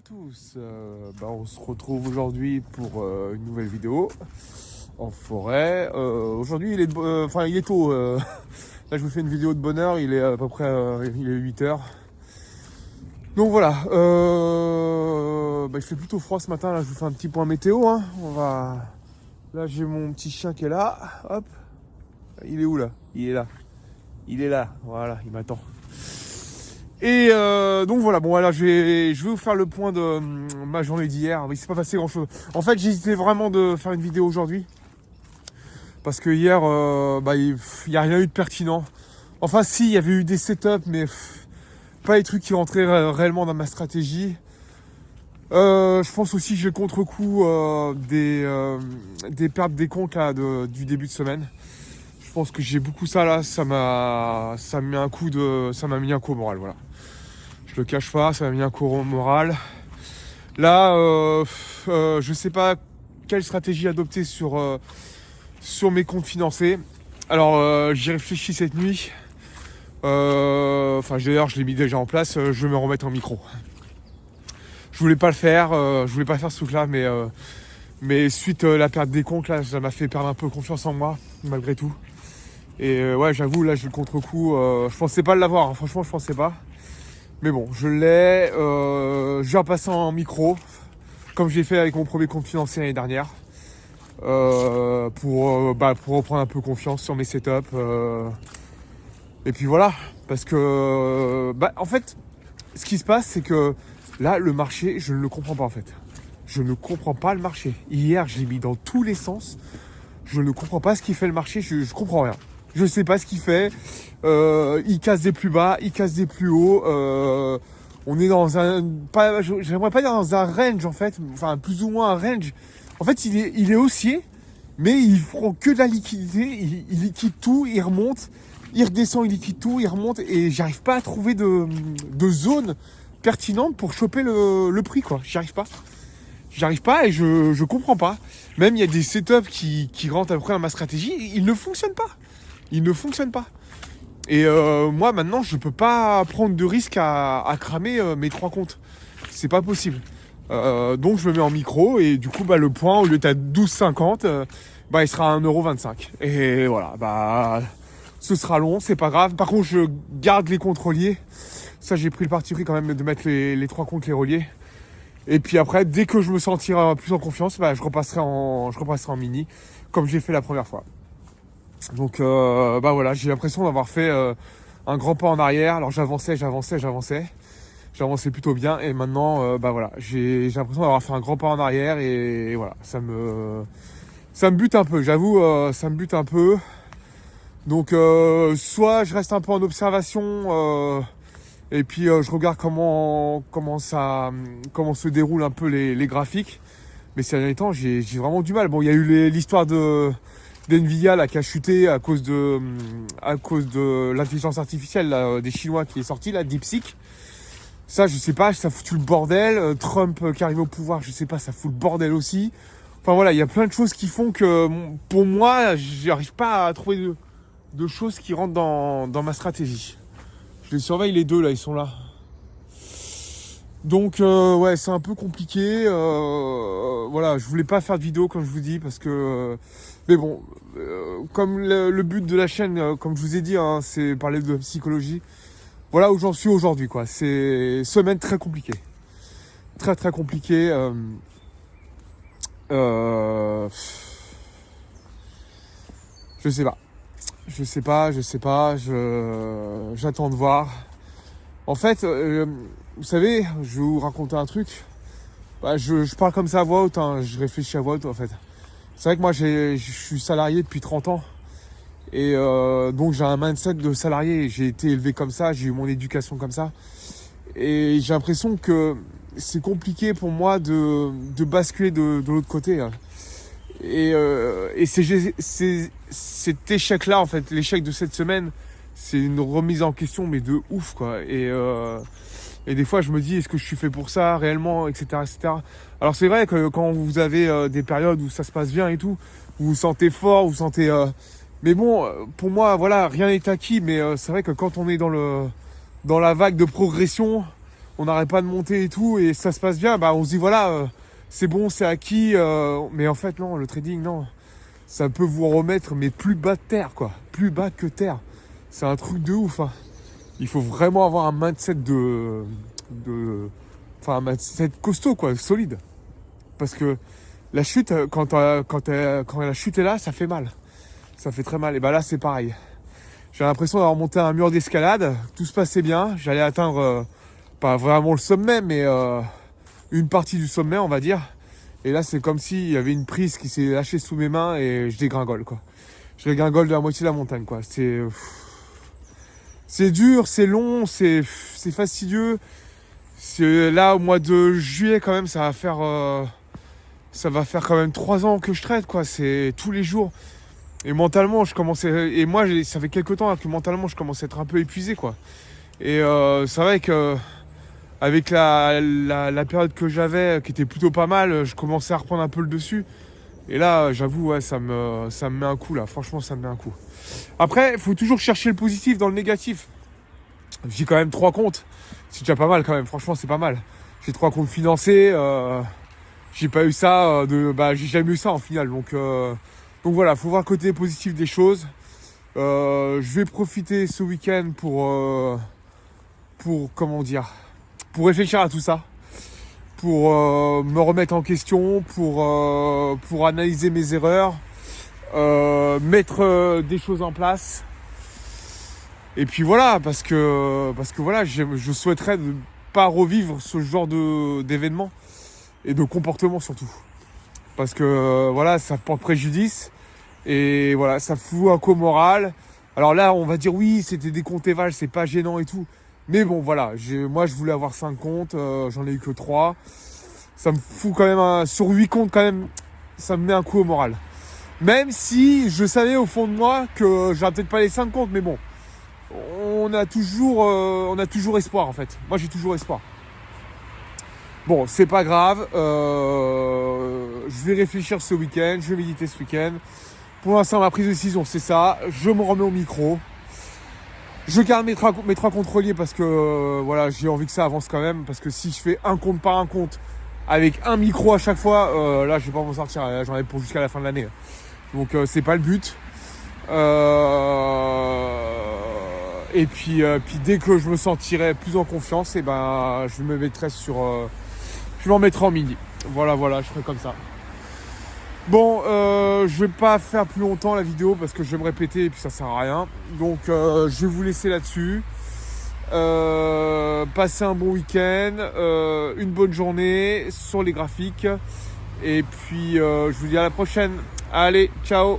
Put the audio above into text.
tous, on se retrouve aujourd'hui pour une nouvelle vidéo en forêt. Aujourd'hui il est, il est tôt, là je vous fais une vidéo de bonne heure, il est à peu près il est 8h. Donc voilà, il fait plutôt froid ce matin, là je vous fais un petit point météo. Hein. Là j'ai mon petit chien qui est là, hop, il est où là? Il est là, voilà, il m'attend. Et donc voilà, je vais vous faire le point de ma journée d'hier. Il s'est pas passé grand chose. En fait, j'hésitais vraiment de faire une vidéo aujourd'hui. Parce que hier, il n'y a rien eu de pertinent. Enfin si, il y avait eu des setups, mais pas les trucs qui rentraient réellement dans ma stratégie. Je pense aussi que j'ai le contre-coup des pertes des comptes là, du début de semaine. Je pense que j'ai beaucoup ça là, ça m'a mis un coup au moral, voilà. Je le cache pas, ça m'a mis un coup au moral. Là, je sais pas quelle stratégie adopter sur mes comptes financés. Alors, j'y réfléchis cette nuit. D'ailleurs, je l'ai mis déjà en place. Je vais me remettre en micro. Je voulais pas le faire. Je voulais pas faire ce truc-là, mais suite la perte des comptes, là, ça m'a fait perdre un peu confiance en moi, malgré tout. Et j'avoue, là, j'ai le contre-coup. Je pensais pas l'avoir. Hein. Franchement, je pensais pas. Mais bon, je l'ai. Je vais repasser en micro, comme j'ai fait avec mon premier compte financier l'année dernière, pour reprendre un peu confiance sur mes setups. Et puis voilà, parce que en fait, ce qui se passe, c'est que là, le marché, je ne le comprends pas en fait. Je ne comprends pas le marché. Hier, je l'ai mis dans tous les sens. Je ne comprends pas ce qu'il fait le marché. Je comprends rien. Je sais pas ce qu'il fait. Il casse des plus bas, il casse des plus hauts. On est dans j'aimerais pas dire dans un range en fait, enfin plus ou moins un range. En fait, il est haussier, mais il prend que de la liquidité. Il liquide tout, il remonte, il redescend, il liquide tout, il remonte, et j'arrive pas à trouver de zone pertinente pour choper le prix quoi. J'arrive pas et je comprends pas. Même il y a des setups qui rentrent après dans ma stratégie, ils ne fonctionnent pas. Et moi maintenant je peux pas prendre de risque à cramer mes 3 comptes. C'est pas possible. Donc je me mets en micro et du coup le point, au lieu d'être à 12,50, il sera à 1,25€. Et voilà, ce sera long, c'est pas grave. Par contre je garde les comptes reliés. Ça j'ai pris le parti pris quand même de mettre les 3 comptes les reliés. Et puis après, dès que je me sentirai plus en confiance, je repasserai en mini, comme j'ai fait la première fois. Donc voilà, j'ai l'impression d'avoir fait un grand pas en arrière. Alors j'avançais plutôt bien, et maintenant j'ai l'impression d'avoir fait un grand pas en arrière, et voilà, ça me bute un peu, j'avoue, ça me bute un peu. Donc soit je reste un peu en observation, et puis je regarde comment se déroulent un peu les graphiques. Mais ces derniers temps, j'ai vraiment du mal. Bon, il y a eu l'histoire d'NVIDIA là, qui a chuté à cause de l'intelligence artificielle là, des Chinois qui est sortie, là, DeepSeek. Ça, je sais pas, ça a foutu le bordel. Trump qui arrive au pouvoir, je sais pas, ça fout le bordel aussi. Enfin voilà, il y a plein de choses qui font que pour moi, j'arrive pas à trouver de choses qui rentrent dans ma stratégie. Je les surveille les deux là, ils sont là. Donc c'est un peu compliqué. Voilà, je voulais pas faire de vidéo comme je vous dis, parce que mais bon, comme le but de la chaîne, comme je vous ai dit, hein, c'est parler de psychologie. Voilà où j'en suis aujourd'hui quoi. C'est semaine très compliquée, très très compliquée. Je sais pas, j'attends de voir. En fait, vous savez, je vais vous raconter un truc. Je parle comme ça à voix haute, hein, je réfléchis à voix haute en fait. C'est vrai que moi je suis salarié depuis 30 ans. Et donc j'ai un mindset de salarié. J'ai été élevé comme ça, j'ai eu mon éducation comme ça. Et j'ai l'impression que c'est compliqué pour moi de basculer de l'autre côté. Hein. Et cet échec-là, en fait, l'échec de cette semaine, c'est une remise en question, mais de ouf, quoi. Et des fois, je me dis, est-ce que je suis fait pour ça, réellement, etc., etc. Alors, c'est vrai que quand vous avez des périodes où ça se passe bien et tout, vous vous sentez fort, vous vous sentez... Mais bon, pour moi, voilà, rien n'est acquis, mais c'est vrai que quand on est dans la vague de progression, on n'arrête pas de monter et tout, et ça se passe bien, bah on se dit voilà, c'est bon, c'est acquis, mais en fait non, le trading, non. Ça peut vous remettre, mais plus bas de terre, quoi. Plus bas que terre. C'est un truc de ouf, hein. Il faut vraiment avoir un mindset enfin, un mindset costaud, quoi, solide. Parce que la chute, quand la chute est là, ça fait mal. Ça fait très mal. Et bah là, c'est pareil. J'ai l'impression d'avoir monté un mur d'escalade. Tout se passait bien. J'allais atteindre, pas vraiment le sommet, mais une partie du sommet, on va dire. Et là, c'est comme s'il y avait une prise qui s'est lâchée sous mes mains et je dégringole, quoi. Je dégringole de la moitié de la montagne, quoi. C'est dur, c'est long, c'est fastidieux. Là, au mois de juillet, quand même, ça va faire quand même 3 ans que je trade, quoi. C'est tous les jours. Et mentalement, ça fait quelques temps là, que mentalement, je commence à être un peu épuisé, quoi. Et c'est vrai que avec la période que j'avais, qui était plutôt pas mal, je commençais à reprendre un peu le dessus. Et là, j'avoue, ouais, ça me met un coup, là. Franchement, ça me met un coup. Après, il faut toujours chercher le positif dans le négatif. J'ai quand même 3 comptes. C'est déjà pas mal, quand même. Franchement, c'est pas mal. J'ai 3 comptes financés. J'ai pas eu ça j'ai jamais eu ça en finale. Donc voilà, faut voir le côté positif des choses. Je vais profiter ce week-end pour comment dire, pour réfléchir à tout ça, pour me remettre en question, pour analyser mes erreurs, mettre des choses en place. Et puis voilà, parce que voilà, je souhaiterais ne pas revivre ce genre d'événements et de comportements surtout. Parce que voilà, ça porte préjudice et voilà, ça fout un coup au moral. Alors là, on va dire oui, c'était des comptes Eval, c'est pas gênant et tout. Mais bon, voilà, moi je voulais avoir 5 comptes, j'en ai eu que 3. Ça me fout quand même, sur 8 comptes quand même, ça me met un coup au moral. Même si je savais au fond de moi que j'aurais peut-être pas les 5 comptes, mais bon, on a toujours espoir en fait. Moi j'ai toujours espoir. Bon, c'est pas grave, je vais réfléchir ce week-end, je vais méditer ce week-end. Pour l'instant, ma prise de décision, c'est ça, je me remets au micro. Je garde mes 3 contrôliers parce que voilà, j'ai envie que ça avance quand même. Parce que si je fais un compte par un compte avec un micro à chaque fois, là je vais pas m'en sortir. Là, j'en ai pour jusqu'à la fin de l'année. Donc c'est pas le but. Et puis dès que je me sentirai plus en confiance, je me mettrai je m'en mettrai en mini. Voilà, je ferai comme ça. Bon, je vais pas faire plus longtemps la vidéo parce que je vais me répéter et puis ça sert à rien. Donc je vais vous laisser là-dessus. Passez un bon week-end, une bonne journée sur les graphiques. Et puis je vous dis à la prochaine. Allez, ciao!